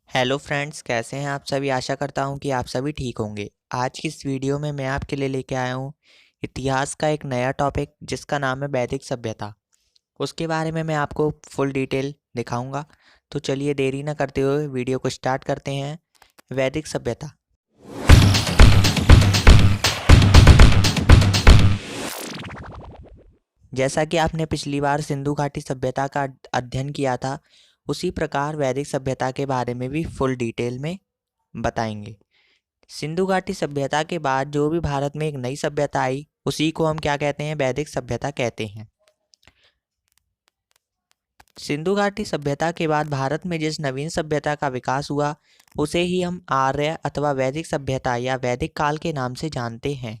Hello friends, कैसे हैं आप सभी। आशा करता हूं कि आप सभी ठीक होंगे। आज की इस वीडियो में मैं आपके लिए लेके आया हूं इतिहास का एक नया टॉपिक जिसका नाम है वैदिक सभ्यता। उसके बारे में मैं आपको फुल डिटेल दिखाऊंगा। तो चलिए देरी ना करते हुए वीडियो को स्टार्ट करते हैं। वैदिक सभ्यता। जैसा कि आपने पिछली बार सिंधु घाटी सभ्यता का अध्ययन किया था, उसी प्रकार वैदिक सभ्यता के बारे में भी फुल डिटेल में बताएंगे। सिंधु घाटी सभ्यता के बाद जो भी भारत में एक नई सभ्यता आई उसी को हम क्या कहते हैं, वैदिक सभ्यता कहते हैं। सिंधु घाटी सभ्यता के बाद भारत में जिस नवीन सभ्यता का विकास हुआ उसे ही हम आर्य अथवा वैदिक सभ्यता या वैदिक काल के नाम से जानते हैं।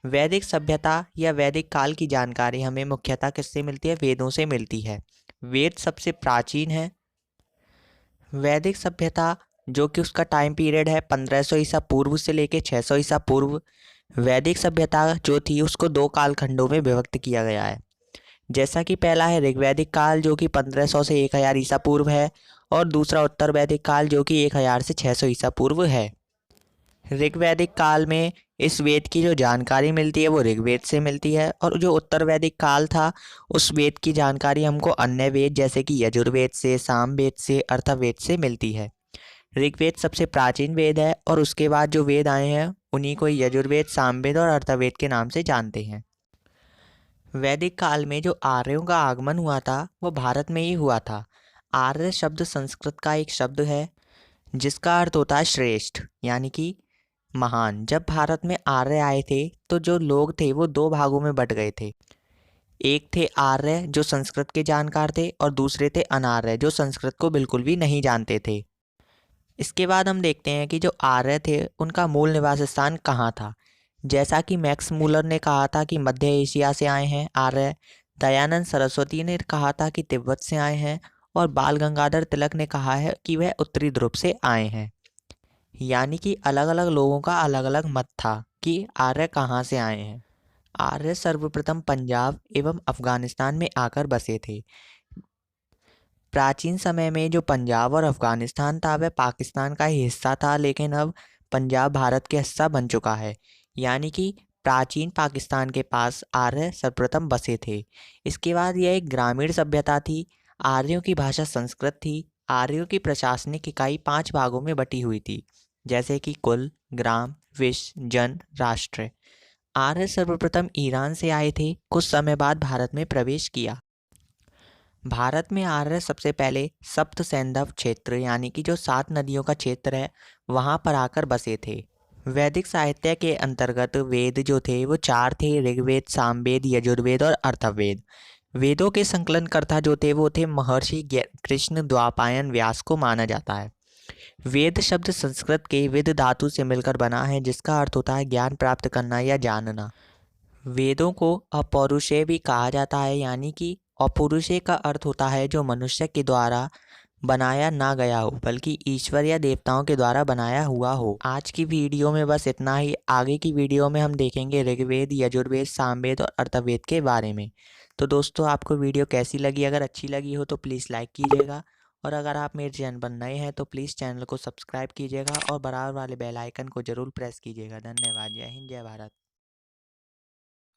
वैदिक सभ्यता या वैदिक काल की जानकारी हमें मुख्यतः किससे मिलती है? वेदों से मिलती है। वेद सबसे प्राचीन है। वैदिक सभ्यता जो कि उसका टाइम पीरियड है 1500 ईसा पूर्व से लेके 600 ईसा पूर्व। वैदिक सभ्यता जो थी उसको दो कालखंडों में विभक्त किया गया है। जैसा कि पहला है ऋग्वैदिक काल जो कि 1500 से 1000 ईसा पूर्व है, और दूसरा उत्तर वैदिक काल जो कि 1000 से 600 ईसा पूर्व है। ऋग्वैदिक काल में इस वेद की जो जानकारी मिलती है वो ऋग्वेद से मिलती है, और जो उत्तर वैदिक काल था उस वेद की जानकारी हमको अन्य वेद जैसे कि यजुर्वेद से, सामवेद से, अथर्ववेद से मिलती है। ऋग्वेद सबसे प्राचीन वेद है और उसके बाद जो वेद आए हैं उन्हीं को यजुर्वेद, सामवेद और अथर्ववेद के नाम से जानते हैं। वैदिक काल में जो आर्यों का आगमन हुआ था वो भारत में ही हुआ था। आर्य शब्द संस्कृत का एक शब्द है जिसका अर्थ होता है श्रेष्ठ, यानी कि महान। जब भारत में आर्य आए थे तो जो लोग थे वो दो भागों में बट गए थे। एक थे आर्य जो संस्कृत के जानकार थे, और दूसरे थे अनार्य जो संस्कृत को बिल्कुल भी नहीं जानते थे। इसके बाद हम देखते हैं कि जो आर्य थे उनका मूल निवास स्थान कहाँ था। जैसा कि मैक्स मूलर ने कहा था कि मध्य एशिया से आए हैं आर्य, दयानंद सरस्वती ने कहा था कि तिब्बत से आए हैं, और बाल गंगाधर तिलक ने कहा है कि वह उत्तरी ध्रुव से आए हैं। यानी कि अलग अलग लोगों का अलग अलग मत था कि आर्य कहाँ से आए हैं। आर्य सर्वप्रथम पंजाब एवं अफगानिस्तान में आकर बसे थे। प्राचीन समय में जो पंजाब और अफगानिस्तान था वह पाकिस्तान का ही हिस्सा था, लेकिन अब पंजाब भारत के हिस्सा बन चुका है। यानी कि प्राचीन पाकिस्तान के पास आर्य सर्वप्रथम बसे थे। इसके बाद यह एक ग्रामीण सभ्यता थी। आर्यों की भाषा संस्कृत थी। आर्यों की प्रशासनिक इकाई 5 भागों में बटी हुई थी, जैसे कि कुल, ग्राम, विश्व, जन, राष्ट्र। आर्य सर्वप्रथम ईरान से आए थे, कुछ समय बाद भारत में प्रवेश किया। भारत में आर्य सबसे पहले सप्त सैंधव क्षेत्र यानी कि जो 7 नदियों का क्षेत्र है वहाँ पर आकर बसे थे। वैदिक साहित्य के अंतर्गत वेद जो थे वो 4 थे: ऋग्वेद, सामवेद, यजुर्वेद और अथर्ववेद। वेदों के संकलनकर्ता जो थे वो थे महर्षि कृष्ण द्वापायन व्यास को माना जाता है। वेद शब्द संस्कृत के विद धातु से मिलकर बना है जिसका अर्थ होता है ज्ञान प्राप्त करना या जानना। वेदों को अपौरुषेय भी कहा जाता है, यानी कि अपौरुषेय का अर्थ होता है जो मनुष्य के द्वारा बनाया ना गया हो बल्कि ईश्वर या देवताओं के द्वारा बनाया हुआ हो। आज की वीडियो में बस इतना ही। आगे की वीडियो में हम देखेंगे ऋग्वेद, यजुर्वेद, सामवेद और अथर्ववेद के बारे में। तो दोस्तों, आपको वीडियो कैसी लगी? अगर अच्छी लगी हो तो प्लीज़ लाइक कीजिएगा, और अगर आप मेरे चैनल पर नए हैं तो प्लीज़ चैनल को सब्सक्राइब कीजिएगा और बराबर वाले बेल आइकन को ज़रूर प्रेस कीजिएगा। धन्यवाद। जय हिंद, जय भारत।